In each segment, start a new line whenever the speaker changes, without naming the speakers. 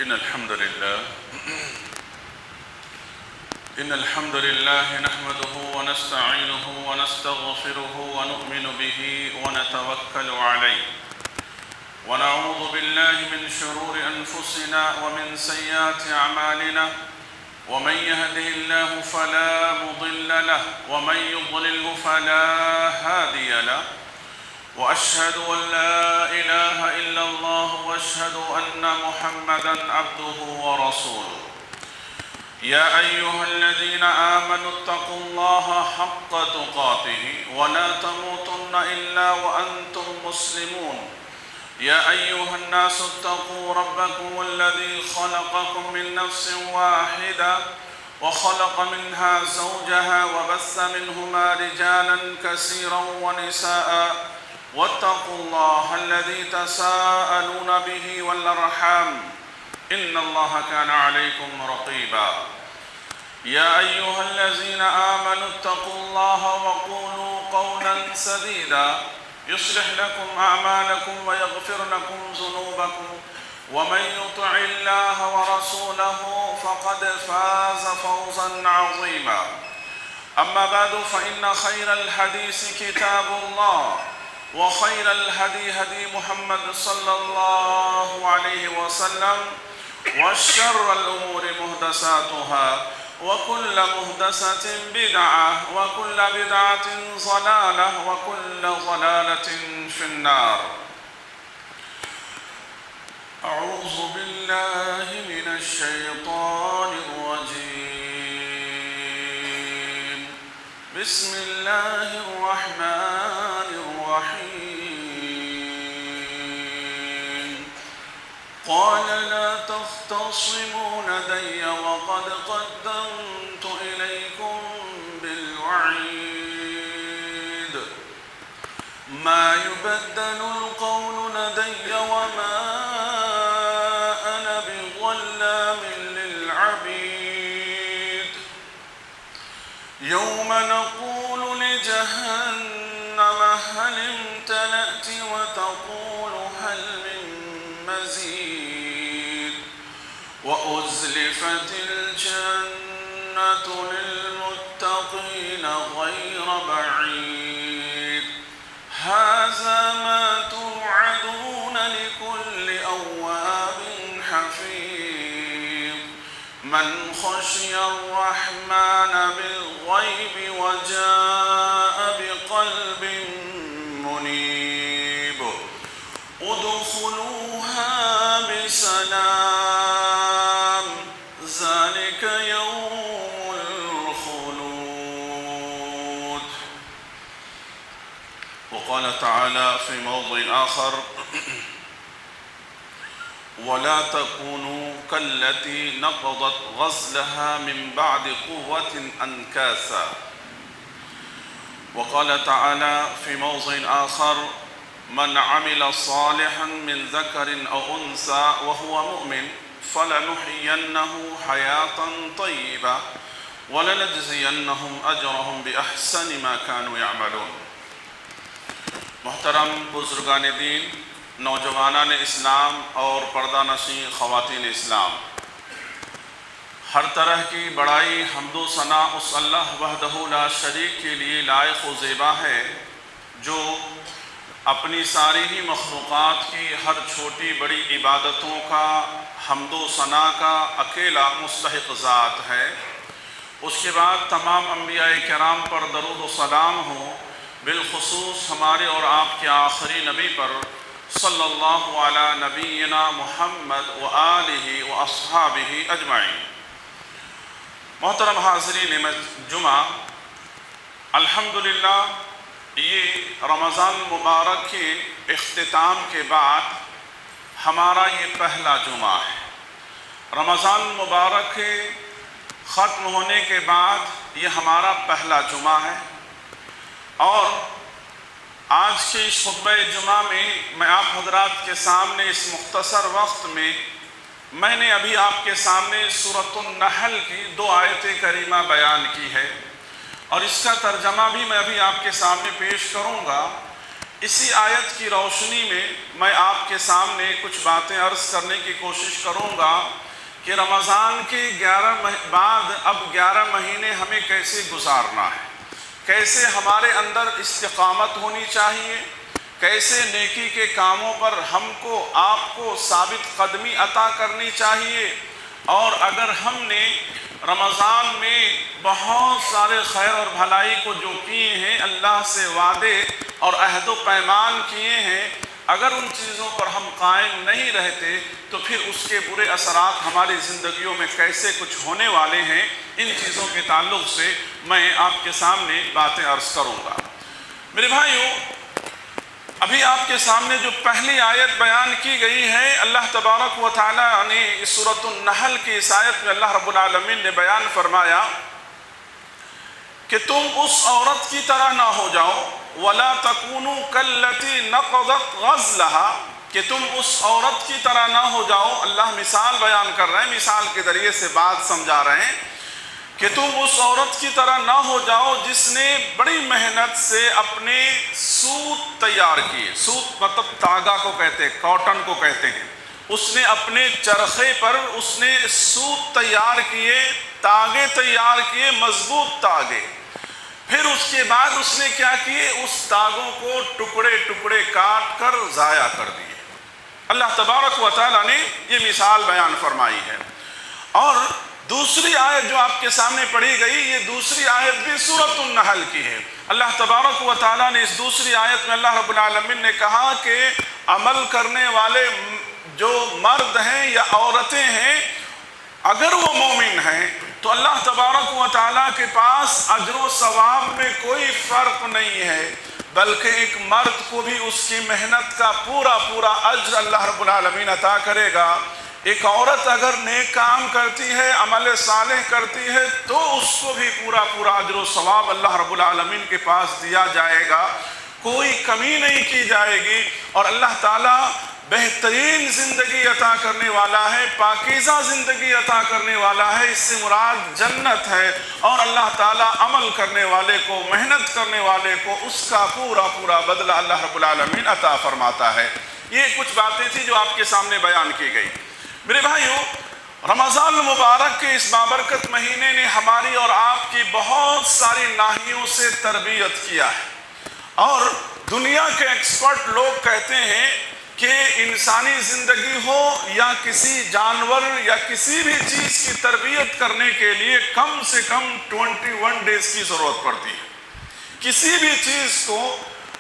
إن الحمد لله نحمده ونستعينه ونستغفره ونؤمن به ونتوكل عليه ونعوذ بالله من شرور أنفسنا ومن سيئات أعمالنا ومن يهده الله فلا مضل له ومن يضلله فلا هادي له وأشهد أن لا إله إلا الله وأشهد أن محمدًا عبده ورسوله يا أيها الذين آمنوا اتقوا الله حق تقاته ولا تموتن إلا وأنتم مسلمون يا أيها الناس اتقوا ربكم الذي خلقكم من نفس واحدة وخلق منها زوجها وبث منهما رجالا كثيرا ونساء واتقوا الله الذي تساءلون به والأرحام إن الله كان عليكم رقيبا يا أيها الذين آمنوا اتقوا الله وقولوا قولا سديدا يصلح لكم أعمالكم ويغفر لكم ذنوبكم ومن يطع الله ورسوله فقد فاز فوزا عظيما أما بعد فإن خير الحديث كتاب الله وخير الهدي هدي محمد صلى الله عليه وسلم وشر الأمور محدثاتها وكل محدثة بدعة وكل بدعة ضلالة وكل ضلالة في النار. أعوذ بالله من الشيطان الرجيم. بسم الله الرحمن الرحيم. قال لا تختصموا لدي وقد قدمت إليكم بالوعيد ما يبدل القول لدي وما أنا بظلام للعبيد يوم نقول لجهنم هل امتلأت وتقول هل من مزيد وأزلفت الجنة للمتقين غير بعيد هذا ما توعدون لكل أواب حفيظ من خشي الرحمن بالغيب وجاء بقلب منيب ادخلوها بسلام ذلك يوم الخلود. وقال تعالى في موضع آخر ولا تكونوا كالتي نقضت غزلها من بعد قوة أنكاثا. وقال تعالى في موضع آخر من عمل صالحا من ذكر أو أنثى وهو مؤمن فلنحيينه حياة طيبة ولنجزينهم أجرهم بأحسن ما كانوا يعملون. محترم بزرگان دین، نوجوانان اسلام اور پردہ نشین خواتین اسلام، ہر طرح کی بڑائی حمد و ثنا اس اللہ وحدہ لا شریک کے لیے لائق و زیبا ہے جو اپنی ساری ہی مخلوقات کی ہر چھوٹی بڑی عبادتوں کا حمد و ثنا کا اکیلا مستحق ذات ہے۔ اس کے بعد تمام انبیاء کرام پر درود و سلام ہو، بالخصوص ہمارے اور آپ کے آخری نبی پر صلی اللہ علی نبینا محمد وآلہ واصحابہ اجمعین۔ محترم حاضرین جمعہ، الحمدللہ یہ رمضان مبارک کے اختتام کے بعد ہمارا یہ پہلا جمعہ ہے۔ رمضان مبارک کے ختم ہونے کے بعد یہ ہمارا پہلا جمعہ ہے، اور آج کے اس خطبہ جمعہ میں آپ حضرات کے سامنے اس مختصر وقت میں نے ابھی آپ کے سامنے سورۃ النحل کی 2 آیت کریمہ بیان کی ہے، اور اس کا ترجمہ بھی میں ابھی آپ کے سامنے پیش کروں گا۔ اسی آیت کی روشنی میں آپ کے سامنے کچھ باتیں عرض کرنے کی کوشش کروں گا کہ رمضان کے 11 مہینے ہمیں کیسے گزارنا ہے، کیسے ہمارے اندر استقامت ہونی چاہیے، کیسے نیکی کے کاموں پر ہم کو آپ کو ثابت قدمی عطا کرنی چاہیے، اور اگر ہم نے رمضان میں بہت سارے خیر اور بھلائی کو جو کیے ہیں، اللہ سے وعدے اور عہد و پیمان کیے ہیں، اگر ان چیزوں پر ہم قائم نہیں رہتے تو پھر اس کے برے اثرات ہماری زندگیوں میں کیسے کچھ ہونے والے ہیں، ان چیزوں کے تعلق سے میں آپ کے سامنے باتیں عرض کروں گا۔ میرے بھائیوں، ابھی آپ کے سامنے جو پہلی آیت بیان کی گئی ہے، اللہ تبارک و تعالیٰ نے اس سورۃ النحل کی اس آیت میں اللہ رب العالمین نے بیان فرمایا کہ تم اس عورت کی طرح نہ ہو جاؤ، وَلَا تَكُونُوا كَالَّتِي نَقَضَتْ غَزْلَهَا، کہ تم اس عورت کی طرح نہ ہو جاؤ۔ اللہ مثال بیان کر رہے ہیں، مثال کے ذریعے سے بات سمجھا رہے ہیں کہ تم اس عورت کی طرح نہ ہو جاؤ جس نے بڑی محنت سے اپنے سوت تیار کیے۔ سوت مطلب تاگا کو کہتے ہیں، کاٹن کو کہتے ہیں۔ اس نے اپنے چرخے پر اس نے سوت تیار کیے، تاگے تیار کیے، مضبوط تاگے۔ پھر اس کے بعد اس نے کیا کیے، اس تاگوں کو ٹکڑے ٹکڑے کاٹ کر ضائع کر دیے۔ اللہ تبارک و تعالیٰ نے یہ مثال بیان فرمائی ہے۔ اور دوسری آیت جو آپ کے سامنے پڑھی گئی، یہ دوسری آیت بھی سورۃ النحل کی ہے۔ اللہ تبارک و تعالیٰ نے اس دوسری آیت میں اللہ رب العالمین نے کہا کہ عمل کرنے والے جو مرد ہیں یا عورتیں ہیں، اگر وہ مومن ہیں تو اللہ تبارک و تعالیٰ کے پاس اجر و ثواب میں کوئی فرق نہیں ہے، بلکہ ایک مرد کو بھی اس کی محنت کا پورا اجر اللہ رب العالمین عطا کرے گا۔ ایک عورت اگر نیک کام کرتی ہے، عمل صالح کرتی ہے، تو اس کو بھی پورا اجر و ثواب اللہ رب العالمین کے پاس دیا جائے گا، کوئی کمی نہیں کی جائے گی۔ اور اللہ تعالیٰ بہترین زندگی عطا کرنے والا ہے، پاکیزہ زندگی عطا کرنے والا ہے، اس سے مراد جنت ہے۔ اور اللہ تعالیٰ عمل کرنے والے کو، محنت کرنے والے کو اس کا پورا بدلہ اللہ رب العالمین عطا فرماتا ہے۔ یہ کچھ باتیں تھیں جو آپ کے سامنے بیان کی گئی۔ میرے بھائیوں، رمضان المبارک کے اس بابرکت مہینے نے ہماری اور آپ کی بہت ساری ناحیوں سے تربیت کیا ہے، اور دنیا کے ایکسپرٹ لوگ کہتے ہیں کہ انسانی زندگی ہو یا کسی جانور یا کسی بھی چیز کی تربیت کرنے کے لیے کم سے کم 21 ڈیز کی ضرورت پڑتی ہے۔ کسی بھی چیز کو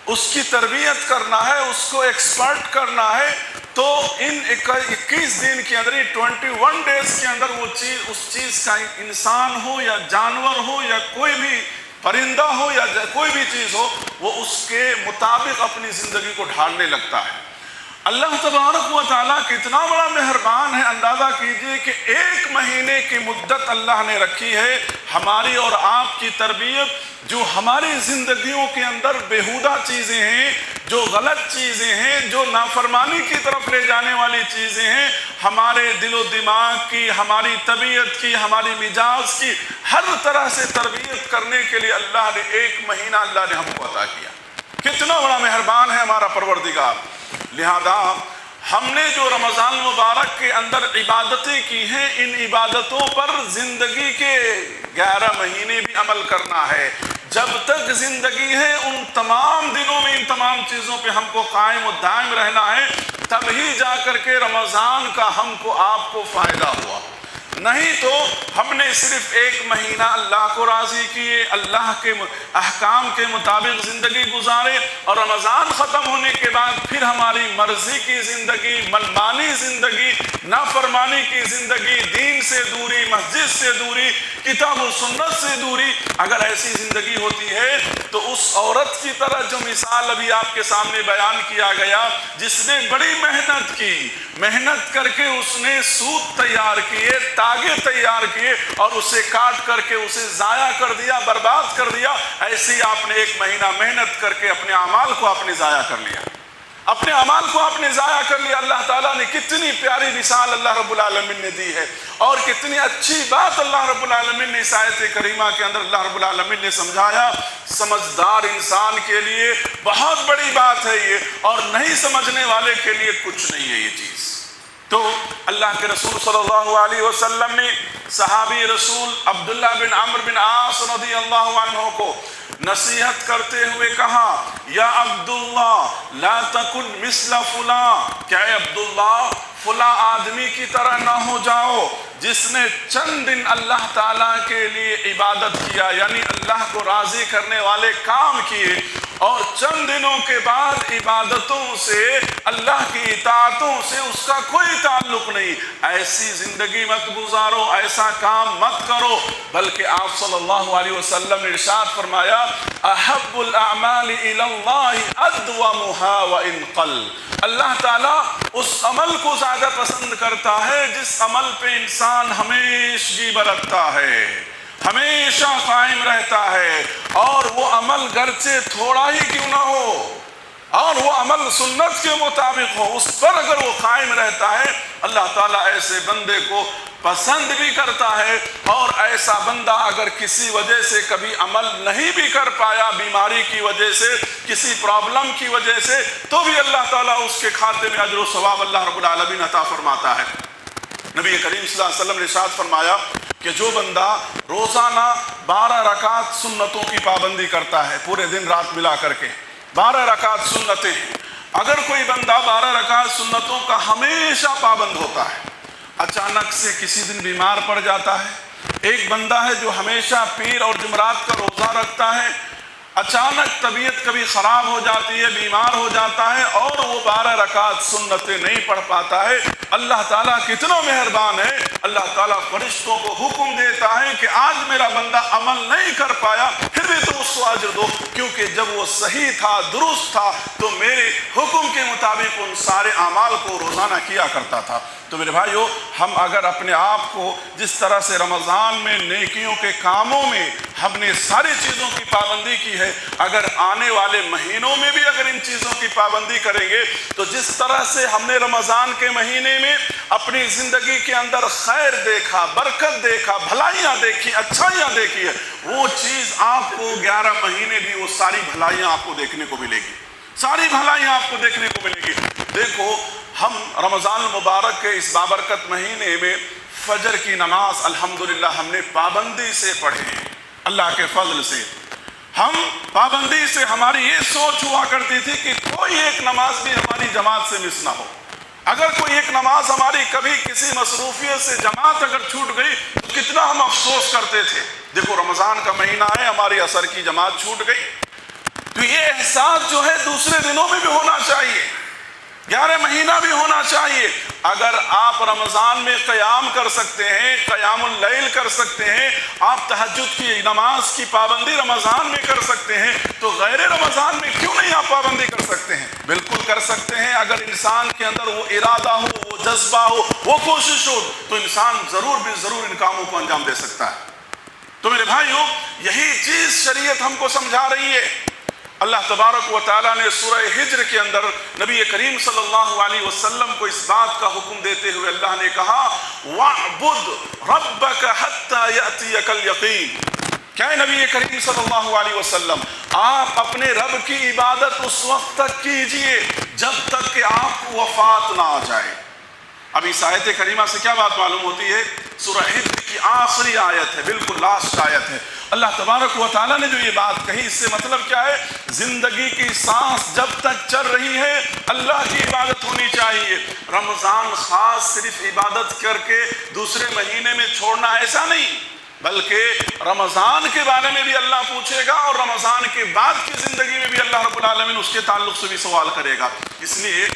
اس کی تربیت کرنا ہے، اس کو ایکسپرٹ کرنا ہے، تو ان 21 دن کے اندر، 21 ڈیز کے اندر وہ چیز، اس چیز کا انسان ہو یا جانور ہو یا کوئی بھی پرندہ ہو یا کوئی بھی چیز ہو، وہ اس کے مطابق اپنی زندگی کو ڈھالنے لگتا ہے۔ اللہ تبارک و تعالیٰ کتنا بڑا مہربان ہے، اندازہ کیجئے کہ 1 مہینے کی مدت اللہ نے رکھی ہے ہماری اور آپ کی تربیت، جو ہماری زندگیوں کے اندر بیہودہ چیزیں ہیں، جو غلط چیزیں ہیں، جو نافرمانی کی طرف لے جانے والی چیزیں ہیں، ہمارے دل و دماغ کی، ہماری طبیعت کی، ہماری مزاج کی، ہر طرح سے تربیت کرنے کے لیے اللہ نے 1 مہینہ اللہ نے ہم کو عطا کیا۔ کتنا بڑا مہربان ہے ہمارا پروردگار۔ لہذا ہم نے جو رمضان مبارک کے اندر عبادتیں کی ہیں، ان عبادتوں پر زندگی کے 11 مہینے بھی عمل کرنا ہے۔ جب تک زندگی ہے ان تمام دنوں میں ان تمام چیزوں پہ ہم کو قائم و دائم رہنا ہے، تب ہی جا کر کے رمضان کا ہم کو آپ کو فائدہ ہوا۔ نہیں تو ہم نے صرف 1 مہینہ اللہ کو راضی کیے، اللہ کے احکام کے مطابق زندگی گزارے، اور رمضان ختم ہونے کے بعد پھر ہماری مرضی کی زندگی، منمانی زندگی، نافرمانی کی زندگی، دین سے دوری، مسجد سے دوری، کتاب و سنت سے دوری۔ اگر ایسی زندگی ہوتی ہے تو اس عورت کی طرح جو مثال ابھی آپ کے سامنے بیان کیا گیا، جس نے بڑی محنت کی، محنت کر کے اس نے سوت تیار کیے، تاگے تیار کیے، اور اسے کاٹ کر کے اسے ضائع کر دیا، برباد کر دیا، ایسے ہی آپ نے 1 مہینہ محنت کر کے اپنے اعمال کو آپ نے ضائع کر لیا۔ اپنے اعمال کو آپ نے ضائع کر لیا۔ اللہ تعالیٰ نے کتنی پیاری مثال اللہ رب العالمین نے دی ہے، اور کتنی اچھی بات اللہ رب العالمین نے اس آیت کریمہ کے اندر اللہ رب العالمین نے سمجھایا۔ سمجھدار انسان کے لیے بہت بڑی بات ہے یہ، اور نہیں سمجھنے والے کے لیے کچھ نہیں ہے یہ چیز۔ تو اللہ کے رسول صلی اللہ علیہ وسلم نے صحابی رسول عبداللہ بن عمرو بن عاص رضی اللہ عنہ کو نصیحت کرتے ہوئے کہا، یا عبداللہ لا تکن مثل فلاں، کہ اے عبداللہ فلاں آدمی کی طرح نہ ہو جاؤ جس نے چند دن اللہ تعالیٰ کے لیے عبادت کیا، یعنی اللہ کو راضی کرنے والے کام کیے، اور چند دنوں کے بعد عبادتوں سے، اللہ کی اطاعتوں سے اس کا کوئی تعلق نہیں۔ ایسی زندگی مت گزارو، ایسا کام مت کرو، بلکہ آپ صلی اللہ علیہ وسلم نے ارشاد فرمایا، احب الاعمال الی اللہ ادومها وان قل، اللہ تعالیٰ اس عمل کو زیادہ پسند کرتا ہے جس عمل پہ انسان ہمیشگی برتتا ہے، ہمیشہ قائم رہتا ہے، اور وہ عمل گرچہ تھوڑا ہی کیوں نہ ہو، اور وہ عمل سنت کے مطابق ہو، اس پر اگر وہ قائم رہتا ہے، اللہ تعالیٰ ایسے بندے کو پسند بھی کرتا ہے۔ اور ایسا بندہ اگر کسی وجہ سے کبھی عمل نہیں بھی کر پایا، بیماری کی وجہ سے، کسی پرابلم کی وجہ سے، تو بھی اللہ تعالیٰ اس کے کھاتے میں اجر و ثواب اللہ رب العالمین عطا فرماتا ہے۔ نبی کریم صلی اللہ علیہ وسلم نے ارشاد فرمایا کہ جو بندہ روزانہ 12 رکعت سنتوں کی پابندی کرتا ہے، پورے دن رات ملا کر کے 12 رکعت سنتیں ہیں، اگر کوئی بندہ 12 رکعت سنتوں کا ہمیشہ پابند ہوتا ہے، اچانک سے کسی دن بیمار پڑ جاتا ہے، ایک بندہ ہے جو ہمیشہ پیر اور جمعرات کا روزہ رکھتا ہے، اچانک طبیعت کبھی خراب ہو جاتی ہے، بیمار ہو جاتا ہے، اور وہ 12 رکعت سنتیں نہیں پڑھ پاتا ہے، اللہ تعالیٰ کتنا مہربان ہے، اللہ تعالیٰ فرشتوں کو حکم دیتا ہے کہ آج میرا بندہ عمل نہیں کر پایا، پھر بھی تو اس کو اجر دو، کیونکہ جب وہ صحیح تھا، درست تھا، تو میرے حکم کے مطابق ان سارے اعمال کو روزانہ کیا کرتا تھا۔ تو میرے بھائیو، ہم اگر اپنے آپ کو جس طرح سے رمضان میں نیکیوں کے کاموں میں ہم نے ساری چیزوں کی پابندی کی ہے، اگر آنے والے مہینوں میں بھی اگر ان چیزوں کی پابندی کریں گے، تو جس طرح سے ہم نے رمضان کے مہینے میں اپنی زندگی کے اندر خیر دیکھا، برکت دیکھا، بھلائیاں دیکھی، اچھائیاں دیکھی ہے، وہ چیز آپ کو 11 مہینے بھی وہ ساری بھلائیاں آپ کو دیکھنے کو ملے گی، ساری بھلائیاں آپ کو دیکھنے کو ملے گی۔ دیکھو، ہم رمضان المبارک کے اس بابرکت مہینے میں فجر کی نماز الحمدللہ ہم نے پابندی سے پڑھے ہیں، اللہ کے فضل سے۔ ہم پابندی سے، ہماری یہ سوچ ہوا کرتی تھی کہ کوئی ایک نماز بھی ہماری جماعت سے مس نہ ہو، اگر کوئی ایک نماز ہماری کبھی کسی مصروفیت سے جماعت اگر چھوٹ گئی تو کتنا ہم افسوس کرتے تھے۔ دیکھو، رمضان کا مہینہ ہے، ہماری عصر کی جماعت چھوٹ گئی، تو یہ احساس جو ہے دوسرے دنوں میں بھی ہونا چاہیے، 11 مہینہ بھی ہونا چاہیے۔ اگر آپ رمضان میں قیام کر سکتے ہیں، قیام اللیل کر سکتے ہیں، آپ تہجد کی نماز کی پابندی رمضان میں کر سکتے ہیں، تو غیر رمضان میں کیوں نہیں آپ پابندی کر سکتے ہیں؟ بالکل کر سکتے ہیں۔ اگر انسان کے اندر وہ ارادہ ہو، وہ جذبہ ہو، وہ کوشش ہو، تو انسان ضرور بھی ضرور ان کاموں کو انجام دے سکتا ہے۔ تو میرے بھائیوں، یہی چیز شریعت ہم کو سمجھا رہی ہے۔ اللہ تبارک و تعالیٰ نے سورہ ہجر کے اندر نبی کریم صلی اللہ علیہ وسلم کو اس بات کا حکم دیتے ہوئے اللہ نے کہا، وَاعْبُدْ رَبَّكَ حَتَّى يَأْتِيَكَ الْيَقِينُ، کیا نبی کریم صلی اللہ علیہ وسلم، آپ اپنے رب کی عبادت اس وقت تک کیجئے جب تک کہ آپ کو وفات نہ آ جائے۔ اب اس آیت کریمہ سے کیا بات معلوم ہوتی ہے؟ سورہ ہجر کی آخری آیت ہے، بالکل لاسٹ آیت ہے۔ اللہ تبارک و تعالیٰ نے جو یہ بات کہی، اس سے مطلب کیا ہے؟ زندگی کی سانس جب تک چل رہی ہے اللہ کی عبادت ہونی چاہیے۔ رمضان خاص صرف عبادت کر کے دوسرے مہینے میں چھوڑنا ایسا نہیں، بلکہ رمضان کے بارے میں بھی اللہ پوچھے گا، اور رمضان کے بعد کی زندگی میں بھی اللہ رب العالمین اس کے تعلق سے بھی سوال کرے گا۔ اس لیے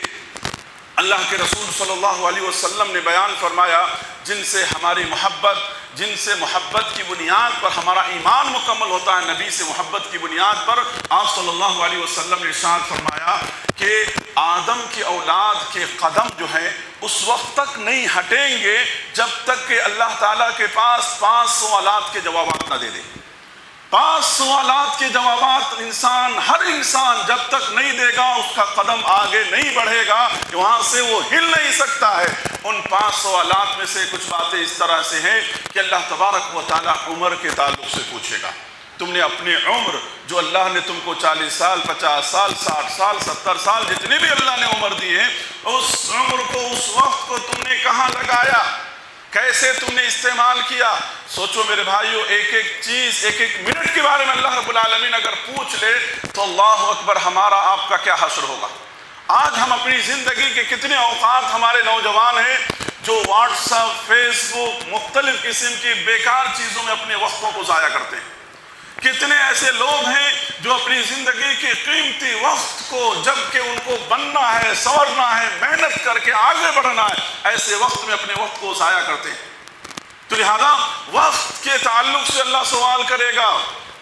اللہ کے رسول صلی اللہ علیہ وسلم نے بیان فرمایا، جن سے ہماری محبت، جن سے محبت کی بنیاد پر ہمارا ایمان مکمل ہوتا ہے، نبی سے محبت کی بنیاد پر آپ صلی اللہ علیہ وسلم نے ارشاد فرمایا کہ آدم کی اولاد کے قدم جو ہیں اس وقت تک نہیں ہٹیں گے جب تک کہ اللہ تعالیٰ کے پاس 5 سوالات کے جوابات نہ دے دیں۔ 5 سوالات کے جوابات ہر انسان جب تک نہیں دے گا اس کا قدم آگے نہیں بڑھے گا، وہاں سے وہ ہل نہیں سکتا ہے۔ ان 5 سوالات میں سے کچھ باتیں اس طرح سے ہیں کہ اللہ تبارک و تعالیٰ عمر کے تعلق سے پوچھے گا۔ تم نے اپنی عمر جو اللہ نے تم کو 40 سال 50 سال 60 سال 70 سال جتنے بھی اللہ نے عمر دی ہے، اس عمر کو اس وقت کو تم نے کہاں لگایا، کیسے تم نے استعمال کیا؟ سوچو میرے بھائیو، ایک ایک چیز ایک ایک منٹ کے بارے میں اللہ رب العالمین اگر پوچھ لے تو اللہ اکبر ہمارا آپ کا کیا حشر ہوگا۔ آج ہم اپنی زندگی کے کتنے اوقات ہمارے نوجوان ہیں جو واٹس ایپ فیس بک مختلف قسم کی بیکار چیزوں میں اپنے وقتوں کو ضائع کرتے ہیں۔ کتنے ایسے لوگ ہیں جو اپنی زندگی کے قیمتی وقت کو، جب کہ ان کو بننا ہے سنورنا ہے محنت کر کے آگے بڑھنا ہے، ایسے وقت میں اپنے وقت کو ضائع کرتے ہیں۔ تو لہذا وقت کے تعلق سے اللہ سوال کرے گا،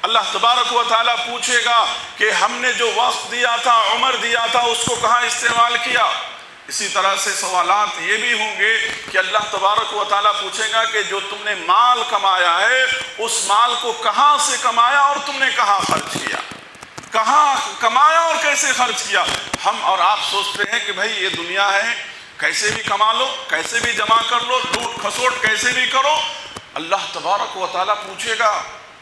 اللہ تبارک و تعالیٰ پوچھے گا کہ ہم نے جو وقت دیا تھا عمر دیا تھا اس کو کہاں استعمال کیا۔ اسی طرح سے سوالات یہ بھی ہوں گے کہ اللہ تبارک و تعالیٰ پوچھے گا کہ جو تم نے مال کمایا ہے اس مال کو کہاں سے کمایا اور تم نے کہاں خرچ کیا، کہاں کمایا اور کیسے خرچ کیا۔ ہم اور آپ سوچتے ہیں کہ بھائی یہ دنیا ہے، کیسے بھی کما لو، کیسے بھی جمع کر لو، لوٹ کھسوٹ کیسے بھی کرو۔ اللہ تبارک و تعالیٰ پوچھے گا،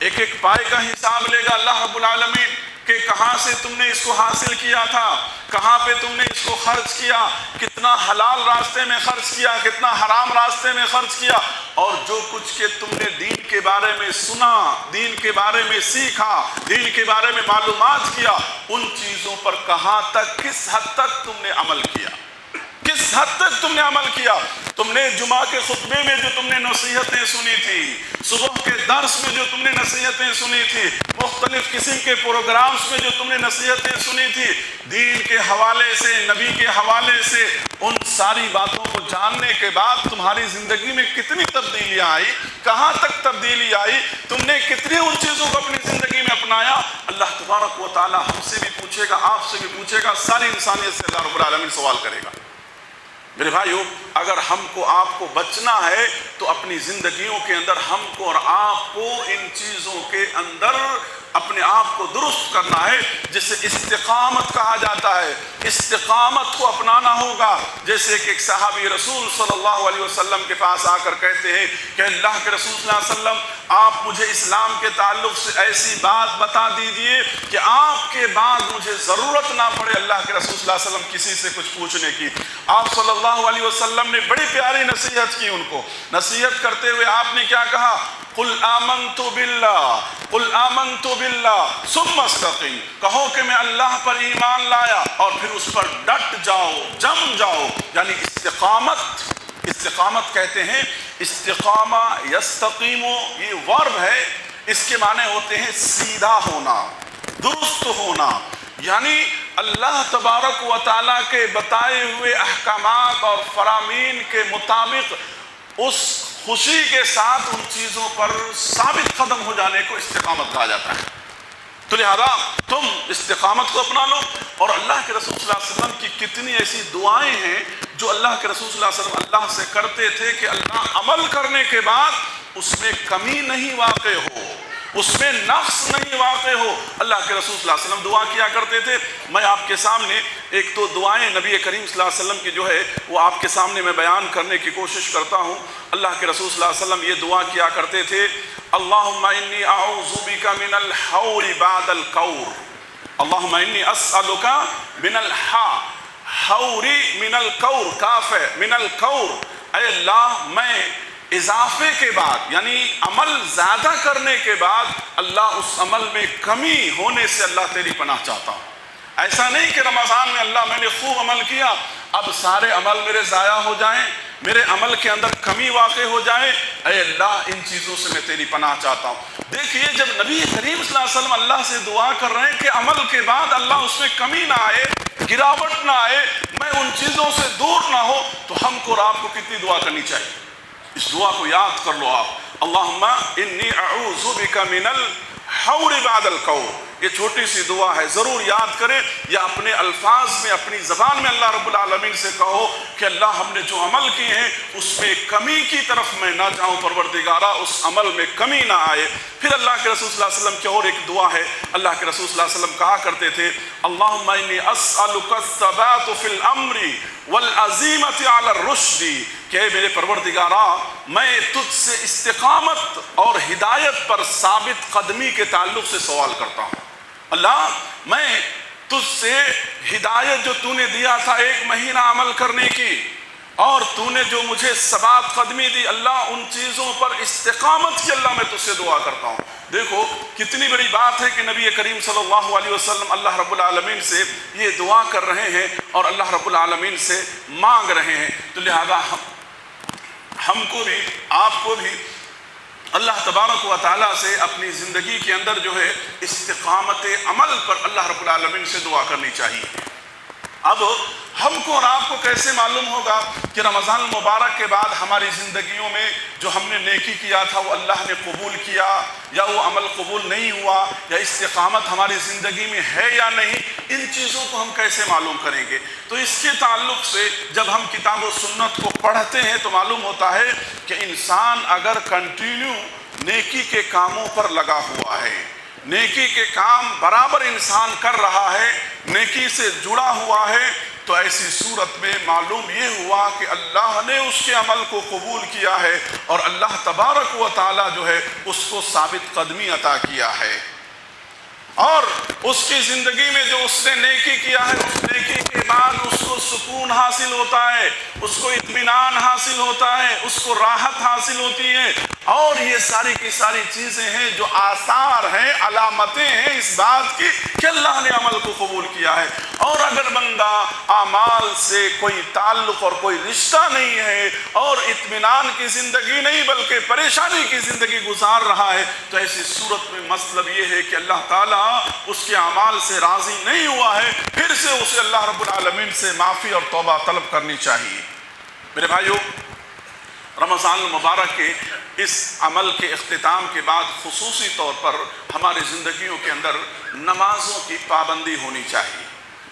ایک ایک پائے کا حساب لے گا اللہ رب العالمین کہ کہاں سے تم نے اس کو حاصل کیا تھا، کہاں پہ تم نے اس کو خرچ کیا، کتنا حلال راستے میں خرچ کیا، کتنا حرام راستے میں خرچ کیا، اور جو کچھ کہ تم نے دین کے بارے میں سنا، دین کے بارے میں سیکھا، دین کے بارے میں معلومات کیا، ان چیزوں پر کہاں تک کس حد تک تم نے عمل کیا، کس حد تک تم نے عمل کیا۔ تم نے جمعہ کے خطبے میں جو تم نے نصیحتیں سنی تھی، صبح کے درس میں جو تم نے نصیحتیں سنی تھی، مختلف قسم کے پروگرامز میں جو تم نے نصیحتیں سنی تھی، دین کے حوالے سے، نبی کے حوالے سے، ان ساری باتوں کو جاننے کے بعد تمہاری زندگی میں کتنی تبدیلیاں آئی، کہاں تک تبدیلی آئی، تم نے کتنی ان چیزوں کو اپنی زندگی میں اپنایا۔ اللہ تبارک و تعالیٰ ہم سے بھی پوچھے گا، آپ سے بھی پوچھے گا، ساری انسانیت سے اللہ رب العالمین سوال کرے گا۔ میرے بھائیو، اگر ہم کو آپ کو بچنا ہے تو اپنی زندگیوں کے اندر ہم کو اور آپ کو ان چیزوں کے اندر اپنے آپ کو درست کرنا ہے، جسے استقامت کہا جاتا ہے۔ استقامت کو اپنانا ہوگا، جیسے کہ ایک صحابی رسول صلی اللہ علیہ وسلم کے پاس آ کر کہتے ہیں کہ اللہ کے رسول صلی اللہ علیہ وسلم، آپ مجھے اسلام کے تعلق سے ایسی بات بتا دیجئے کہ آپ کے بعد مجھے ضرورت نہ پڑے اللہ کے رسول صلی اللہ علیہ وسلم کسی سے کچھ پوچھنے کی۔ آپ صلی اللہ علیہ وسلم نے بڑی پیاری نصیحت کی، ان کو نصیحت کرتے ہوئے آپ نے کیا کہا؟ قل آمنت باللہ، قل آمنت باللہ ثم استقم، کہو کہ میں اللہ پر ایمان لایا اور پھر اس پر ڈٹ جاؤ، جم جاؤ۔ یعنی استقامت کہتے ہیں، استقامہ یستقیم، یہ ورب ہے، اس کے معنی ہوتے ہیں سیدھا ہونا، درست ہونا، یعنی اللہ تبارک و تعالیٰ کے بتائے ہوئے احکامات اور فرامین کے مطابق اس خوشی کے ساتھ ان چیزوں پر ثابت قدم ہو جانے کو استقامت کہا جاتا ہے۔ تو لہذا تم استقامت کو اپنا لو، اور اللہ کے رسول صلی اللہ علیہ وسلم کی کتنی ایسی دعائیں ہیں جو اللہ کے رسول صلی اللہ علیہ وسلم اللہ سے کرتے تھے کہ اللہ عمل کرنے کے بعد اس میں کمی نہیں واقع ہو، اس میں نقص نہیں واقع ہو۔ اللہ کے رسول صلی اللہ علیہ وسلم دعا کیا کرتے تھے۔ میں آپ کے سامنے ایک تو دعائیں نبی کریم صلی اللہ علیہ وسلم کی جو ہے وہ آپ کے سامنے میں بیان کرنے کی کوشش کرتا ہوں۔ اللہ کے رسول صلی اللہ علیہ وسلم یہ دعا کیا کرتے تھے، اللہم انی اعوذ بک من الحور بعد القور، اللہم انی اسألک من الحور من القور، کاف ہے، من القور، اے اللہ میں اضافے کے بعد یعنی عمل زیادہ کرنے کے بعد اللہ اس عمل میں کمی ہونے سے اللہ تیری پناہ چاہتا ہوں۔ ایسا نہیں کہ رمضان میں اللہ میں نے خوب عمل کیا، اب سارے عمل میرے ضائع ہو جائیں، میرے عمل کے اندر کمی واقع ہو جائے، اے اللہ ان چیزوں سے میں تیری پناہ چاہتا ہوں۔ دیکھیے جب نبی کریم صلی اللہ علیہ وسلم اللہ سے دعا کر رہے ہیں کہ عمل کے بعد اللہ اس میں کمی نہ آئے، گراوٹ نہ آئے، میں ان چیزوں سے دور نہ ہو، تو ہم کو اور آپ کو کتنی دعا کرنی چاہیے؟ اس دعا کو یاد کر لو آپ، اللہم انی اعوذ بک من الحور بعد القور، یہ چھوٹی سی دعا ہے، ضرور یاد کریں یا اپنے الفاظ میں اپنی زبان میں اللہ رب العالمین سے کہو کہ اللہ ہم نے جو عمل کیے ہیں اس میں کمی کی طرف میں نہ جاؤں، پروردگارہ اس عمل میں کمی نہ آئے۔ پھر اللہ کے رسول صلی اللہ علیہ وسلم کی اور ایک دعا ہے، اللہ کے رسول صلی اللہ علیہ وسلم کہا کرتے تھے اللہم انی اسألک الثبات فی الامر والعزیمت علی الرشد، کہ میرے پروردگارہ میں تجھ سے استقامت اور ہدایت پر ثابت قدمی کے تعلق سے سوال کرتا ہوں۔ اللہ میں تجھ سے ہدایت جو تو نے دیا تھا 1 مہینہ عمل کرنے کی، اور تو نے جو مجھے ثبات قدمی دی، اللہ ان چیزوں پر استقامت کی اللہ میں تجھ سے دعا کرتا ہوں۔ دیکھو کتنی بڑی بات ہے کہ نبی کریم صلی اللہ علیہ وسلم اللہ رب العالمین سے یہ دعا کر رہے ہیں اور اللہ رب العالمین سے مانگ رہے ہیں۔ تو لہذا ہم کو بھی، آپ کو بھی اللہ تبارک و تعالیٰ سے اپنی زندگی کے اندر جو ہے استقامت عمل پر اللہ رب العالمین سے دعا کرنی چاہیے۔ اب ہم کو اور آپ کو کیسے معلوم ہوگا کہ رمضان المبارک کے بعد ہماری زندگیوں میں جو ہم نے نیکی کیا تھا وہ اللہ نے قبول کیا یا وہ عمل قبول نہیں ہوا، یا استقامت ہماری زندگی میں ہے یا نہیں؟ ان چیزوں کو ہم کیسے معلوم کریں گے؟ تو اس کے تعلق سے جب ہم کتاب و سنت کو پڑھتے ہیں تو معلوم ہوتا ہے کہ انسان اگر کنٹینیو نیکی کے کاموں پر لگا ہوا ہے، نیکی کے کام برابر انسان کر رہا ہے، نیکی سے جڑا ہوا ہے، تو ایسی صورت میں معلوم یہ ہوا کہ اللہ نے اس کے عمل کو قبول کیا ہے اور اللہ تبارک و تعالی جو ہے اس کو ثابت قدمی عطا کیا ہے، اور اس کی زندگی میں جو اس نے نیکی کیا ہے اس نیکی کے بعد اس کو سکون حاصل ہوتا ہے، اس کو اطمینان حاصل ہوتا ہے، اس کو راحت حاصل ہوتی ہے، اور یہ ساری کی ساری چیزیں ہیں جو آثار ہیں، علامتیں ہیں اس بات کی کہ اللہ نے عمل کو قبول کیا ہے۔ اور اگر بندہ اعمال سے کوئی تعلق اور کوئی رشتہ نہیں ہے اور اطمینان کی زندگی نہیں بلکہ پریشانی کی زندگی گزار رہا ہے، تو ایسی صورت میں مطلب یہ ہے کہ اللہ تعالیٰ اس کے اعمال سے راضی نہیں ہوا ہے، پھر سے اسے اللہ رب العالمین سے معافی اور توبہ طلب کرنی چاہیے۔ میرے بھائیو، رمضان المبارک کے اس عمل کے اختتام کے بعد خصوصی طور پر ہماری زندگیوں کے اندر نمازوں کی پابندی ہونی چاہیے۔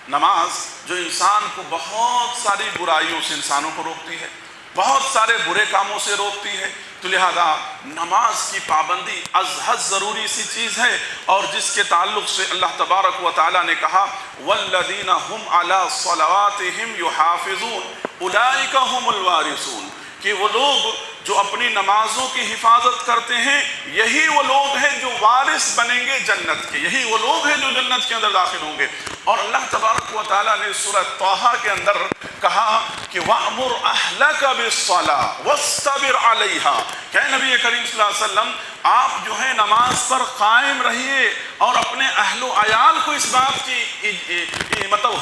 نماز جو انسان کو بہت ساری برائیوں سے انسانوں کو روکتی ہے، بہت سارے برے کاموں سے روکتی ہے، تو لہذا نماز کی پابندی از حد ضروری سی چیز ہے، اور جس کے تعلق سے اللہ تبارک و تعالیٰ نے کہا والذین هم علی صلواتہم یحافظون اولئک هم الوارثون، کہ وہ لوگ جو اپنی نمازوں کی حفاظت کرتے ہیں یہی وہ لوگ ہیں جو وارث بنیں گے جنت کے، یہی وہ لوگ ہیں جو جنت کے اندر داخل ہوں گے۔ اور اللہ تبارک و تعالیٰ نے سورہ طٰہٰ کے اندر کہا کہ وَأْمُرْ أَهْلَكَ بِالصَّلَاةِ وَاصْطَبِرْ عَلَيْهَا، کہ نبی کریم صلی اللہ علیہ وسلم آپ جو ہے نماز پر قائم رہیے اور اپنے اہل و عیال کو اس بات کی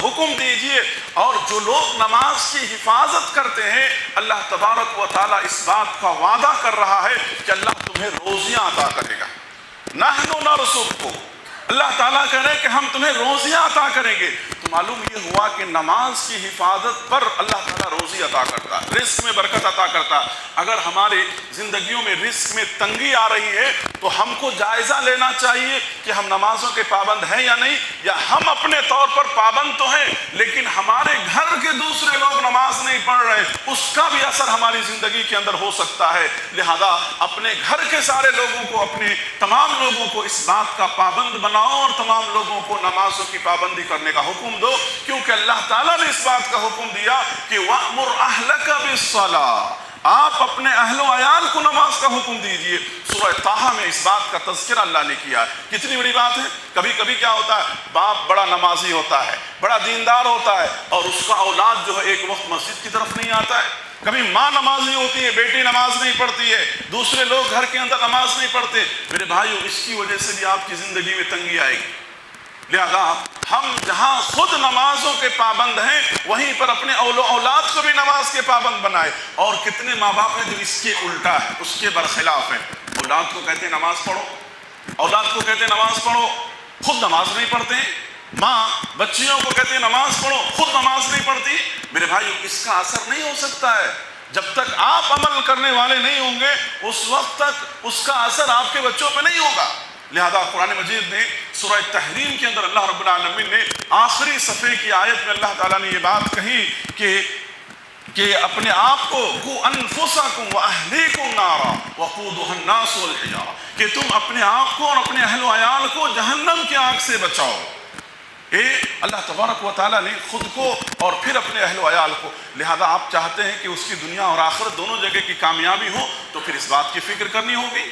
حکم دیجئے، اور جو لوگ نماز کی حفاظت کرتے ہیں اللہ تبارک و تعالیٰ اس بات کا وعدہ کر رہا ہے کہ اللہ تمہیں روزیاں عطا کرے گا۔ نحن نرزقکم، اللہ تعالیٰ کہہ رہے ہیں کہ ہم تمہیں روزیاں عطا کریں گے۔ تو معلوم یہ ہوا کہ نماز کی حفاظت پر اللہ تعالیٰ روزی عطا کرتا، رزق میں برکت عطا کرتا۔ اگر ہماری زندگیوں میں رزق میں تنگی آ رہی ہے تو ہم کو جائزہ لینا چاہیے کہ ہم نمازوں کے پابند ہیں یا نہیں، یا ہم اپنے طور پر پابند تو ہیں لیکن ہمارے گھر کے دوسرے لوگ نماز نہیں پڑھ رہے، اس کا بھی اثر ہماری زندگی کے اندر ہو سکتا ہے۔ لہذا اپنے گھر کے سارے لوگوں کو، اپنے تمام لوگوں کو اس بات کا پابند بناؤ اور تمام لوگوں کو نمازوں کی پابندی کرنے کا حکم دو، کیونکہ اللہ تعالیٰ نے اس بات کا حکم دیا کہ وَأْمُرْ أَهْلَكَ بِالصَّلَاةِ، آپ اپنے اہل و عیال کو نماز کا حکم دیجئے۔ سورہ طٰہٰ میں اس بات کا تذکرہ اللہ نے کیا ہے۔ کتنی بڑی بات ہے۔ کبھی کبھی کیا ہوتا ہے، باپ بڑا نمازی ہوتا ہے، بڑا دیندار ہوتا ہے، اور اس کا اولاد جو ہے ایک وقت مسجد کی طرف نہیں آتا ہے۔ کبھی ماں نمازی ہوتی ہے، بیٹی نماز نہیں پڑھتی ہے، دوسرے لوگ گھر کے اندر نماز نہیں پڑھتے۔ میرے بھائیو، اس کی وجہ سے بھی آپ کی زندگی میں تنگی آئے گی۔ لہذا ہم جہاں خود نمازوں کے پابند ہیں وہیں پر اپنے اولاد کو بھی نماز کے پابند بنائے۔ اور کتنے ماں باپ ہیں جو اس کے الٹا ہے، اس کے برخلاف ہیں۔ اولاد کو کہتے ہیں نماز پڑھو، اولاد کو کہتے ہیں نماز پڑھو، خود نماز نہیں پڑھتے ہیں۔ ماں بچیوں کو کہتے ہیں نماز پڑھو، خود نماز نہیں پڑھتی۔ میرے بھائیو، اس کا اثر نہیں ہو سکتا ہے جب تک آپ عمل کرنے والے نہیں ہوں گے، اس وقت تک اس کا اثر آپ کے بچوں پہ نہیں ہوگا۔ لہذا قرآن مجید نے سورہ تحریم کے اندر اللہ رب العالمین نے آخری صفحے کی آیت میں اللہ تعالیٰ نے یہ بات کہی کہ اپنے آپ کو قُوا أَنفُسَكُمْ وَأَهْلِيكُمْ نَارًا وَقُودُهَا النَّاسُ وَالْحِجَارَةُ کہ تم اپنے آپ کو اور اپنے اہل و عیال کو جہنم کی آگ سے بچاؤ۔ اللہ تبارک و تعالیٰ نے خود کو اور پھر اپنے اہل و عیال کو، لہذا آپ چاہتے ہیں کہ اس کی دنیا اور آخرت دونوں جگہ کی کامیابی ہو تو پھر اس بات کی فکر کرنی ہوگی،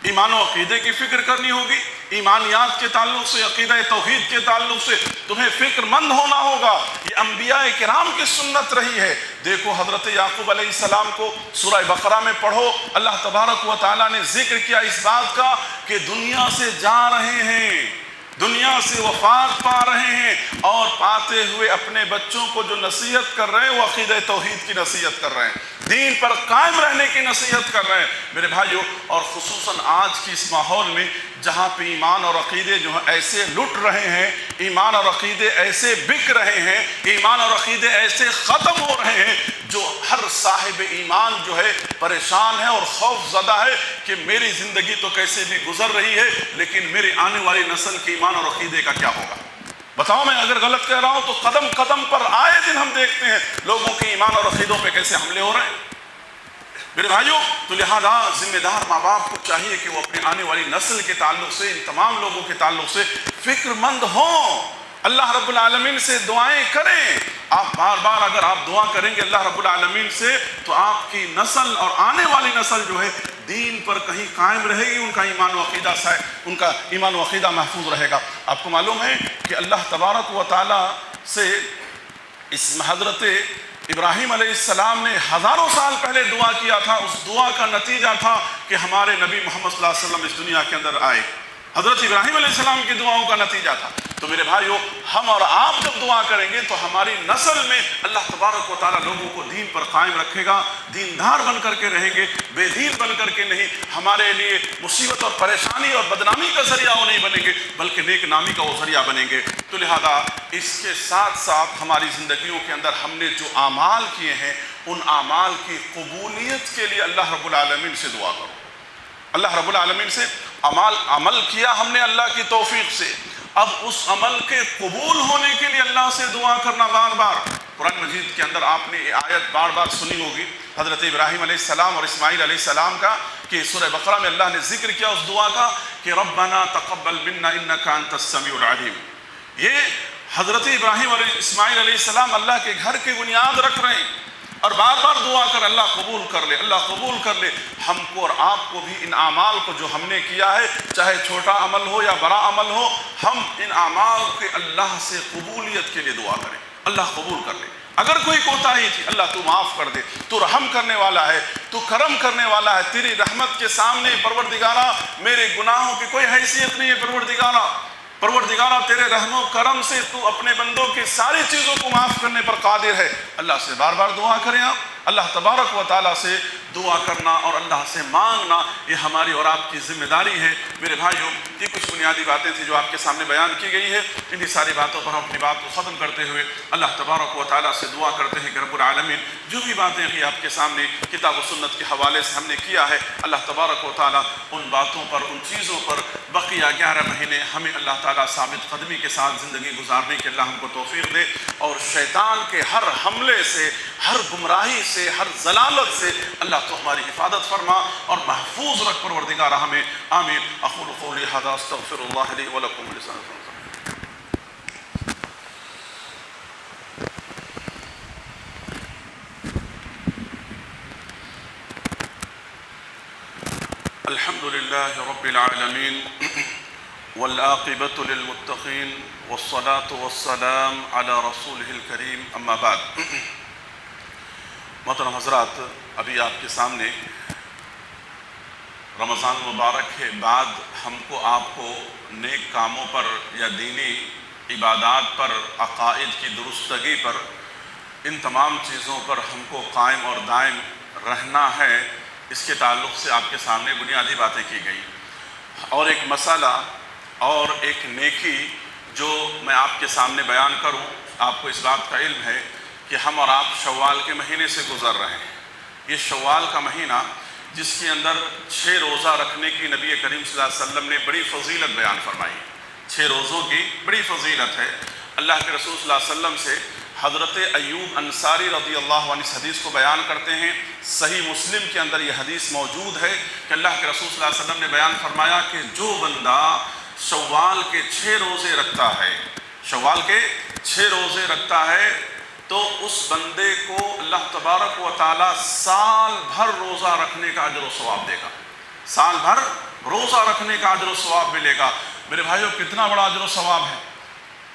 ایمان و عقیدے کی فکر کرنی ہوگی، ایمانیات کے تعلق سے، عقیدہ توحید کے تعلق سے تمہیں فکر مند ہونا ہوگا۔ یہ انبیاء کرام کی سنت رہی ہے۔ دیکھو حضرت یعقوب علیہ السلام کو سورہ بقرہ میں پڑھو، اللہ تبارک و تعالیٰ نے ذکر کیا اس بات کا کہ دنیا سے جا رہے ہیں، دنیا سے وفات پا رہے ہیں، اور پاتے ہوئے اپنے بچوں کو جو نصیحت کر رہے ہیں وہ عقیدہ توحید کی نصیحت کر رہے ہیں، دین پر قائم رہنے کی نصیحت کر رہے ہیں میرے بھائیوں۔ اور خصوصاً آج کی اس ماحول میں جہاں پہ ایمان اور عقیدے جو ہیں ایسے لٹ رہے ہیں، ایمان اور عقیدے ایسے بک رہے ہیں، ایمان اور عقیدے ایسے ختم ہو رہے ہیں، جو ہر صاحب ایمان جو ہے پریشان ہے اور خوف زدہ ہے کہ میری زندگی تو کیسے بھی گزر رہی ہے، لیکن میری آنے والی نسل کے ایمان اور عقیدے کا کیا ہوگا؟ بتاؤ، میں اگر غلط کہہ رہا ہوں تو قدم قدم پر آئے دن ہم دیکھتے ہیں لوگوں کے ایمان اور عقیدوں پہ کیسے حملے ہو رہے ہیں میرے بھائیوں۔ تو لہذا ذمہ دار ماں باپ کو چاہیے کہ وہ اپنے آنے والی نسل کے تعلق سے، ان تمام لوگوں کے تعلق سے فکر مند ہوں، اللہ رب العالمین سے دعائیں کریں۔ آپ بار بار اگر آپ دعا کریں گے اللہ رب العالمین سے تو آپ کی نسل اور آنے والی نسل جو ہے دین پر کہیں قائم رہے گی، ان کا ایمان و عقیدہ محفوظ رہے گا۔ آپ کو معلوم ہے کہ اللہ تبارک و تعالیٰ سے اس حضرت ابراہیم علیہ السلام نے ہزاروں سال پہلے دعا کیا تھا، اس دعا کا نتیجہ تھا کہ ہمارے نبی محمد صلی اللہ علیہ وسلم اس دنیا کے اندر آئے، حضرت ابراہیم علیہ السلام کی دعاؤں کا نتیجہ تھا۔ تو میرے بھائیو، ہم اور آپ جب دعا کریں گے تو ہماری نسل میں اللہ تبارک و تعالیٰ لوگوں کو دین پر قائم رکھے گا، دیندار بن کر کے رہیں گے، بے دین بن کر کے نہیں، ہمارے لیے مصیبت اور پریشانی اور بدنامی کا ذریعہ وہ نہیں بنیں گے بلکہ نیک نامی کا وہ ذریعہ بنیں گے۔ تو لہذا اس کے ساتھ ساتھ ہماری زندگیوں کے اندر ہم نے جو اعمال کیے ہیں ان اعمال کی قبولیت کے لیے اللہ رب العالمین سے دعا کرو۔ اللہ رب العالمین سے عمل کیا ہم نے اللہ کی توفیق سے، اب اس عمل کے قبول ہونے کے لیے اللہ سے دعا کرنا بار بار۔ قرآن مجید کے اندر آپ نے یہ آیت بار بار سنی ہوگی حضرت ابراہیم علیہ السلام اور اسماعیل علیہ السلام کا، کہ سورہ بقرہ میں اللہ نے ذکر کیا اس دعا کا کہ ربنا تقبل منا انک انت السمیع العلیم۔ یہ حضرت ابراہیم اور اسماعیل علیہ السلام اللہ کے گھر کی بنیاد رکھ رہے ہیں اور بار بار دعا کر اللہ قبول کر لے، اللہ قبول کر لے ہم کو اور آپ کو بھی ان اعمال کو جو ہم نے کیا ہے، چاہے چھوٹا عمل ہو یا بڑا عمل ہو، ہم ان اعمال کے اللہ سے قبولیت کے لیے دعا کریں، اللہ قبول کر لے۔ اگر کوئی کوتاہی تھی اللہ تو معاف کر دے، تو رحم کرنے والا ہے، تو کرم کرنے والا ہے، تیری رحمت کے سامنے پروردگارہ میرے گناہوں کی کوئی حیثیت نہیں ہے۔ پروردگارہ تیرے رحم و کرم سے تو اپنے بندوں کی ساری چیزوں کو معاف کرنے پر قادر ہے۔ اللہ سے بار بار دعا کریں آپ، اللہ تبارک و تعالیٰ سے دعا کرنا اور اللہ سے مانگنا یہ ہماری اور آپ کی ذمہ داری ہے میرے بھائیوں۔ یہ کچھ بنیادی باتیں تھیں جو آپ کے سامنے بیان کی گئی ہے، انہی ساری باتوں پر ہم اپنی بات کو ختم کرتے ہوئے اللہ تبارک و تعالیٰ سے دعا کرتے ہیں کہ رب العالمین جو بھی باتیں ابھی آپ کے سامنے کتاب و سنت کے حوالے سے ہم نے کیا ہے، اللہ تبارک و تعالیٰ ان باتوں پر، ان چیزوں پر بقیہ 11 مہینے ہمیں اللہ تعالیٰ ثابت قدمی کے ساتھ زندگی گزارنے کے اللہ ہم کو توفیق دے، اور شیطان کے ہر حملے سے، ہر گمراہی سے، ہر ضلالت سے اللہ تو ہماری حفاظت فرما اور محفوظ رکھ پروردگار ہمیں، آمین۔ اقول قولی ھذا استغفر اللہ لی ولکم ولسائر الحمد للہ رب العالمین والعاقبۃ للمتقین والصلاة والسلام علی رسولہ الکریم، اما بعد۔ محترم حضرات، ابھی آپ کے سامنے رمضان مبارک کے بعد ہم کو آپ کو نیک کاموں پر یا دینی عبادات پر، عقائد کی درستگی پر، ان تمام چیزوں پر ہم کو قائم اور دائم رہنا ہے، اس کے تعلق سے آپ کے سامنے بنیادی باتیں کی گئی، اور ایک مسئلہ اور ایک نیکی جو میں آپ کے سامنے بیان کروں۔ آپ کو اس بات کا علم ہے کہ ہم اور آپ شوال کے مہینے سے گزر رہے ہیں۔ یہ شوال کا مہینہ جس کے اندر 6 روزہ رکھنے کی نبی کریم صلی اللہ علیہ وسلم نے بڑی فضیلت بیان فرمائی. 6 روزوں کی بڑی فضیلت ہے. اللہ کے رسول صلی اللہ علیہ وسلم سے حضرت ایوب انصاری رضی اللہ عنہ اس حدیث کو بیان کرتے ہیں. صحیح مسلم کے اندر یہ حدیث موجود ہے کہ اللہ کے رسول صلی اللہ علیہ وسلم نے بیان فرمایا کہ جو بندہ شوال کے 6 روزے رکھتا ہے، شوال کے 6 روزے رکھتا ہے، تو اس بندے کو اللہ تبارک و تعالی سال بھر روزہ رکھنے کا اجر و ثواب دے گا. سال بھر روزہ رکھنے کا اجر و ثواب ملے گا. میرے بھائیوں، کتنا بڑا اجر و ثواب ہے.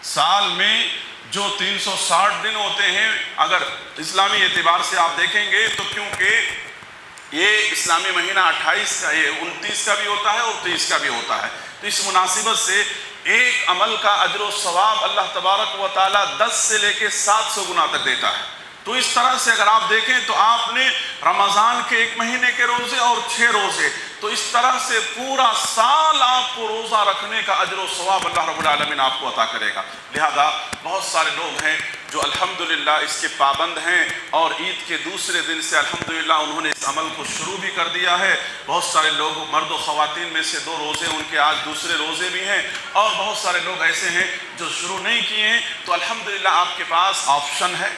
سال میں جو 360 دن ہوتے ہیں، اگر اسلامی اعتبار سے آپ دیکھیں گے تو کیونکہ یہ اسلامی مہینہ 28 کا، یہ 29 کا بھی ہوتا ہے اور 30 کا بھی ہوتا ہے، تو اس مناسبت سے ایک عمل کا اجر و ثواب اللہ تبارک و تعالیٰ 10 سے لے کے 700 گنا تک دیتا ہے. تو اس طرح سے اگر آپ دیکھیں تو آپ نے رمضان کے 1 مہینے کے روزے اور 6 روزے، تو اس طرح سے پورا سال آپ کو روزہ رکھنے کا اجر و ثواب اللہ رب العالمین آپ کو عطا کرے گا. لہذا بہت سارے لوگ ہیں جو الحمدللہ اس کے پابند ہیں، اور عید کے دوسرے دن سے الحمدللہ انہوں نے اس عمل کو شروع بھی کر دیا ہے. بہت سارے لوگ، مرد و خواتین میں سے 2 روزے ان کے آج دوسرے روزے بھی ہیں، اور بہت سارے لوگ ایسے ہیں جو شروع نہیں کیے ہیں. تو الحمدللہ آپ کے پاس آپشن ہے.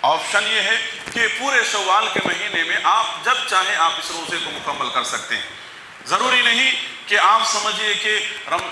آپشن یہ ہے کہ پورے شوال کے مہینے میں آپ جب چاہیں آپ اس روزے کو مکمل کر سکتے ہیں. ضروری نہیں کہ آپ سمجھیے کہ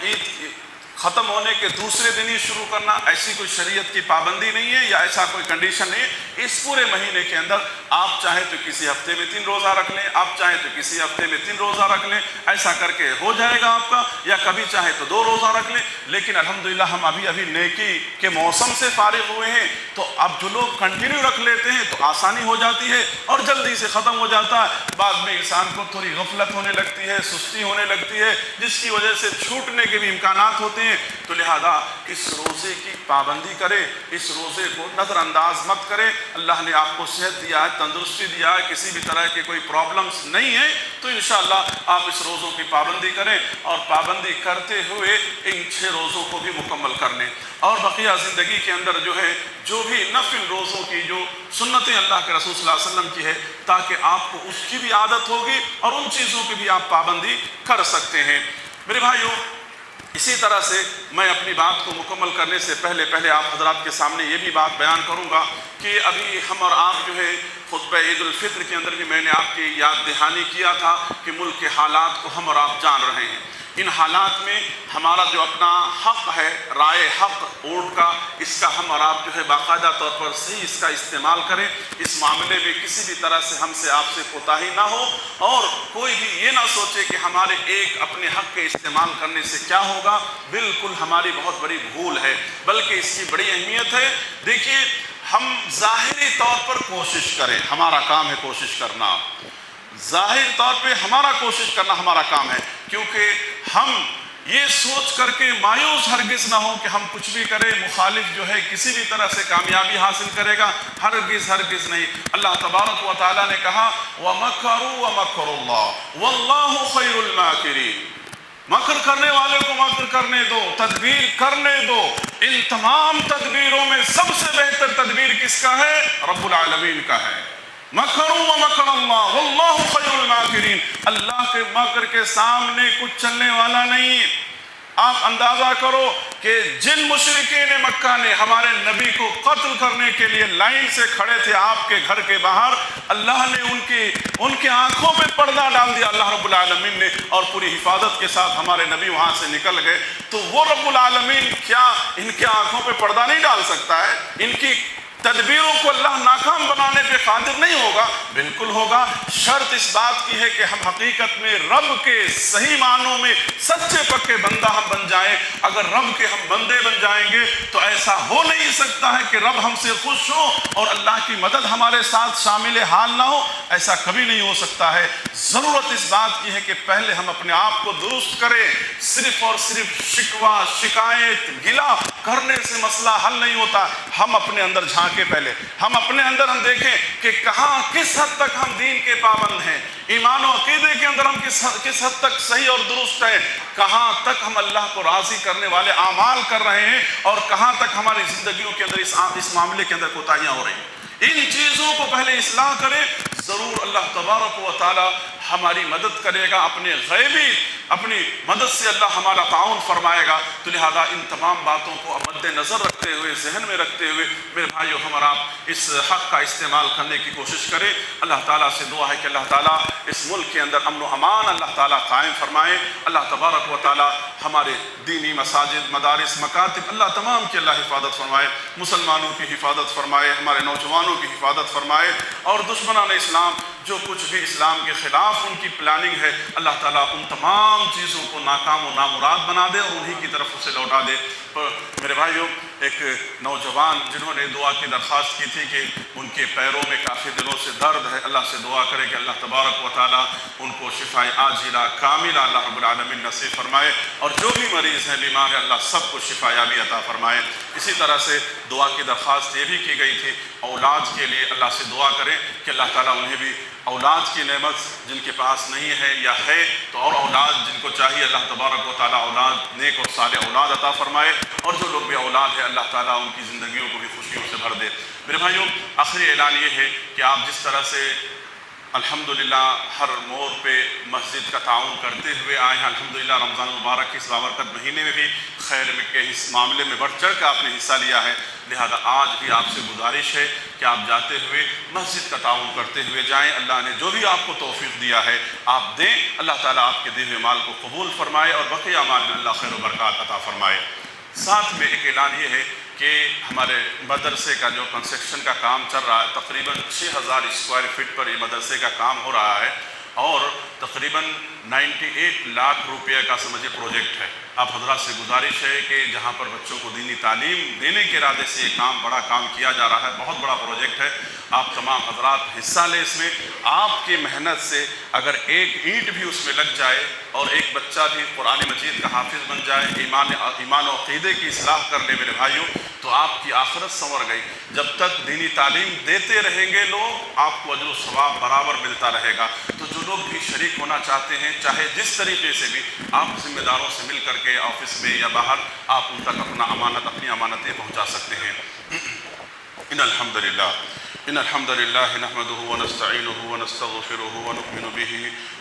عید ختم ہونے کے دوسرے دن ہی شروع کرنا، ایسی کوئی شریعت کی پابندی نہیں ہے یا ایسا کوئی کنڈیشن نہیں ہے. اس پورے مہینے کے اندر آپ چاہیں تو کسی ہفتے میں 3 روزہ رکھ لیں، آپ چاہیں تو کسی ہفتے میں 3 روزہ رکھ لیں، ایسا کر کے ہو جائے گا آپ کا. یا کبھی چاہیں تو 2 روزہ رکھ لیں. لیکن الحمدللہ ہم ابھی نیکی کے موسم سے فارغ ہوئے ہیں، تو اب جو لوگ کنٹینیو رکھ لیتے ہیں تو آسانی ہو جاتی ہے اور جلدی سے ختم ہو جاتا ہے. بعد میں انسان کو تھوڑی غفلت ہونے لگتی ہے، سستی ہونے لگتی ہے، جس کی وجہ سے چھوٹنے کے بھی امکانات ہوتے ہیں. تو لہذا اس روزے کی پابندی کرے، اس روزے کو نظر انداز مت کرے. اللہ نے آپ کو صحت دیا ہے، تندرستی دیا ہے، کسی بھی طرح کے کوئی پرابلمز نہیں ہیں، تو انشاءاللہ آپ اس روزوں کی پابندی کریں، اور پابندی کرتے ہوئے ان 6 روزوں کو بھی مکمل کر لیں. اور بقیہ زندگی کے اندر جو بھی نفل روزوں کی جو سنتیں اللہ کے رسول صلی اللہ علیہ وسلم کی ہے، تاکہ آپ کو اس کی بھی عادت ہوگی اور ان چیزوں کی بھی آپ پابندی کر سکتے ہیں. میرے بھائیوں، اسی طرح سے میں اپنی بات کو مکمل کرنے سے پہلے آپ حضرات کے سامنے یہ بھی بات بیان کروں گا کہ ابھی ہم اور آپ خطبہ عید الفطر کے اندر بھی میں نے آپ کی یاد دہانی کیا تھا کہ ملک کے حالات کو ہم اور آپ جان رہے ہیں. ان حالات میں ہمارا جو اپنا حق ہے، رائے حق ووٹ کا، اس کا ہم اور آپ باقاعدہ طور پر صحیح اس کا استعمال کریں. اس معاملے میں کسی بھی طرح سے ہم سے آپ سے کوتاہی نہ ہو، اور کوئی بھی یہ نہ سوچے کہ ہمارے ایک اپنے حق کے استعمال کرنے سے کیا ہوگا. بالکل ہماری بہت بڑی بھول ہے، بلکہ اس کی بڑی اہمیت ہے. دیکھیے، ہم ظاہری طور پر کوشش کریں، ہمارا کام ہے کوشش کرنا. ظاہر طور پہ کوشش کرنا ہمارا کام ہے، کیونکہ ہم یہ سوچ کر کے مایوس ہرگز نہ ہو کہ ہم کچھ بھی کریں، مخالف کسی بھی طرح سے کامیابی حاصل کرے گا. ہرگز نہیں. اللہ تبارک و تعالیٰ نے کہا وَمَكَرُوا وَمَكَرُ اللَّهُ وَاللَّهُ خَيْرُ الْمَاكِرِينَ. مکر کرنے والے کو مکر کرنے دو، تدبیر کرنے دو. ان تمام تدبیروں میں سب سے بہتر تدبیر کس کا ہے؟ رب العالمین کا ہے. مکروا ومکر اللہ واللہ خیر الماکرین. اللہ کے مکر کے سامنے کچھ چلنے والا نہیں. آپ اندازہ کرو کہ جن مشرکین مکہ نے ہمارے نبی کو قتل کرنے کے لیے لائن سے کھڑے تھے آپ کے گھر کے باہر، اللہ نے ان کے آنکھوں پہ پردہ ڈال دیا اللہ رب العالمین نے، اور پوری حفاظت کے ساتھ ہمارے نبی وہاں سے نکل گئے. تو وہ رب العالمین کیا ان کے آنکھوں پہ پردہ نہیں ڈال سکتا ہے؟ ان کی تدبیروں کو اللہ ناکام بنانے پہ قادر نہیں ہوگا؟ بالکل ہوگا. شرط اس بات کی ہے کہ ہم حقیقت میں رب کے صحیح معنوں میں سچے پکے بندہ ہم بن جائیں. اگر رب کے ہم بندے بن جائیں گے تو ایسا ہو نہیں سکتا ہے کہ رب ہم سے خوش ہو اور اللہ کی مدد ہمارے ساتھ شامل حال نہ ہو. ایسا کبھی نہیں ہو سکتا ہے. ضرورت اس بات کی ہے کہ پہلے ہم اپنے آپ کو درست کریں. صرف اور صرف شکوہ، شکایت، گلہ کرنے سے مسئلہ حل نہیں ہوتا. ہم اپنے اندر جھانکیں، پہلے ہم اپنے اندر ہم دیکھیں کہ کہاں کس حد تک ہم دین کے پابند ہیں، ایمان و عقیدے کے اندر ہم کس حد تک صحیح اور درست ہیں، کہاں تک ہم اللہ کو راضی کرنے والے اعمال کر رہے ہیں، اور کہاں تک ہماری زندگیوں کے اندر اس معاملے کے اندر کوتاہیاں ہو رہی ہیں. ان چیزوں کو پہلے اصلاح کریں. ضرور اللہ تبارک و تعالی ہماری مدد کرے گا، اپنی مدد سے اللہ ہمارا تعاون فرمائے گا۔ تو لہذا ان تمام باتوں کو مد نظر رکھتے ہوئے، ذہن میں رکھتے ہوئے میرے بھائیو ہم اور آپ اس حق کا استعمال کرنے کی کوشش کریں۔ اللہ تعالیٰ سے دعا ہے کہ اللہ تعالیٰ اس ملک کے اندر امن و امان اللہ تعالیٰ قائم فرمائے۔ اللہ تبارک و تعالیٰ ہمارے دینی مساجد، مدارس، مکاتب اللہ تمام کی اللہ حفاظت فرمائے، مسلمانوں کی حفاظت فرمائے، ہمارے نوجوانوں کی حفاظت فرمائے، اور دشمنان اسلام جو کچھ بھی اسلام کے خلاف ان کی پلاننگ ہے اللہ تعالیٰ ان تمام چیزوں کو ناکام و نامراد بنا دے اور انہی کی طرف اسے لوٹا دے۔ میرے بھائیوں، ایک نوجوان جنہوں نے دعا کی درخواست کی تھی کہ ان کے پیروں میں کافی دنوں سے درد ہے، اللہ سے دعا کرے کہ اللہ تبارک و تعالیٰ ان کو شفائے عاجلہ کاملہ اللہ رب العالمین نصیب فرمائے، اور جو بھی مریض ہیں، بیمار ہیں، اللہ سب کو شفا یابی عطا فرمائے۔ اسی طرح سے دعا کی درخواست یہ بھی کی گئی تھی اولاد کے لیے، اللہ سے دعا کریں کہ اللہ تعالیٰ انہیں بھی اولاد کی نعمت جن کے پاس نہیں ہے یا ہے تو اور اولاد جن کو چاہیے اللہ تبارک و تعالیٰ اولاد نیک اور صالح اولاد عطا فرمائے، اور جو لوگ بھی اولاد ہے اللہ تعالیٰ ان کی زندگیوں کو بھی خوشیوں سے بھر دے۔ میرے بھائیوں، آخری اعلان یہ ہے کہ آپ جس طرح سے الحمدللہ ہر موڑ پہ مسجد کا تعاون کرتے ہوئے آئے ہیں، الحمدللہ رمضان المبارک کے اس بابرکت مہینے میں بھی خیر کے اس معاملے میں بڑھ چڑھ کر آپ نے حصہ لیا ہے، لہذا آج بھی آپ سے گزارش ہے کہ آپ جاتے ہوئے مسجد کا تعاون کرتے ہوئے جائیں۔ اللہ نے جو بھی آپ کو توفیق دیا ہے آپ دیں، اللہ تعالیٰ آپ کے دیے ہوئے مال کو قبول فرمائے اور بقیہ مال میں اللہ خیر و برکات عطا فرمائے۔ ساتھ میں ایک اعلان یہ ہے کہ ہمارے مدرسے کا جو کنسٹرکشن کا کام چل رہا ہے، تقریباً 6000 اسکوائر فٹ پر یہ مدرسے کا کام ہو رہا ہے، اور تقریباً 98 لاکھ روپے کا سمجھے پروجیکٹ ہے۔ آپ حضرات سے گزارش ہے کہ جہاں پر بچوں کو دینی تعلیم دینے کے ارادے سے یہ بڑا کام کیا جا رہا ہے، بہت بڑا پروجیکٹ ہے، آپ تمام حضرات حصہ لیں اس میں۔ آپ کی محنت سے اگر ایک اینٹ بھی اس میں لگ جائے اور ایک بچہ بھی قرآن مجید کا حافظ بن جائے، ایمان و عقیدے کی اصلاح کر لے میرے بھائیوں، تو آپ کی آخرت سنور گئی۔ جب تک دینی تعلیم دیتے رہیں گے لوگ، آپ کو اجر و ثواب برابر ملتا رہے گا۔ تو جو لوگ بھی شریک ہونا چاہتے ہیں، چاہے جس طریقے سے بھی، آپ ذمہ داروں سے مل کر کے آفس میں یا باہر آپ ان تک اپنی امانتیں پہنچا سکتے ہیں۔ ان الحمد لله نحمده ونستعينه ونستغفره ونؤمن به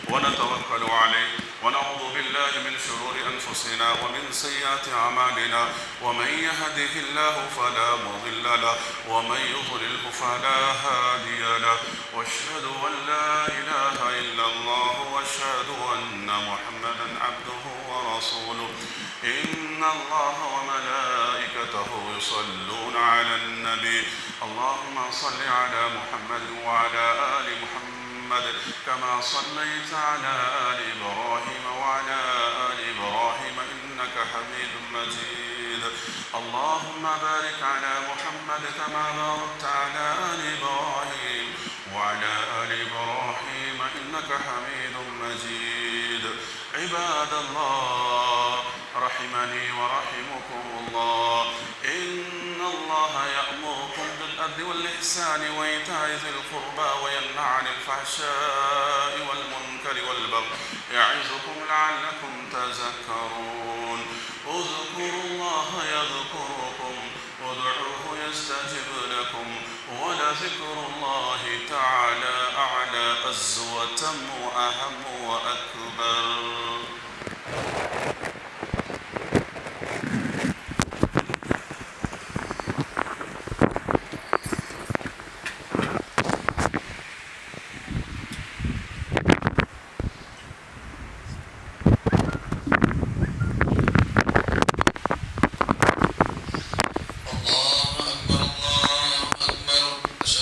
ونتوكل عليه ونعوذ بالله من شرور أنفسنا ومن سيئات أعمالنا، ومن يهده الله فلا مضل له ومن يضلله فلا هادي له، واشهد أن لا إله إلا الله واشهد أن محمدا عبده ورسوله. إن الله وملائكته يصلون على النبي، اللهم صل على محمد وعلى آل محمد كما صليت على آل إبراهيم وعلى آل إبراهيم إنك حميد مجيد. اللهم بارك على محمد كما باركت على آل إبراهيم وعلى آل إبراهيم إنك حميد مجيد. عباد الله رحمني ورحمكم الله، إن الله يأمركم بالعدل والإحسان وإيتاء ذي القربى وينهى عن الفحشاء والمنكر والبغي يعظكم لعلكم تذكرون. اذكروا الله يذكركم وادعوه يستجب لكم ولذكر الله تعالى أعلى عز وتم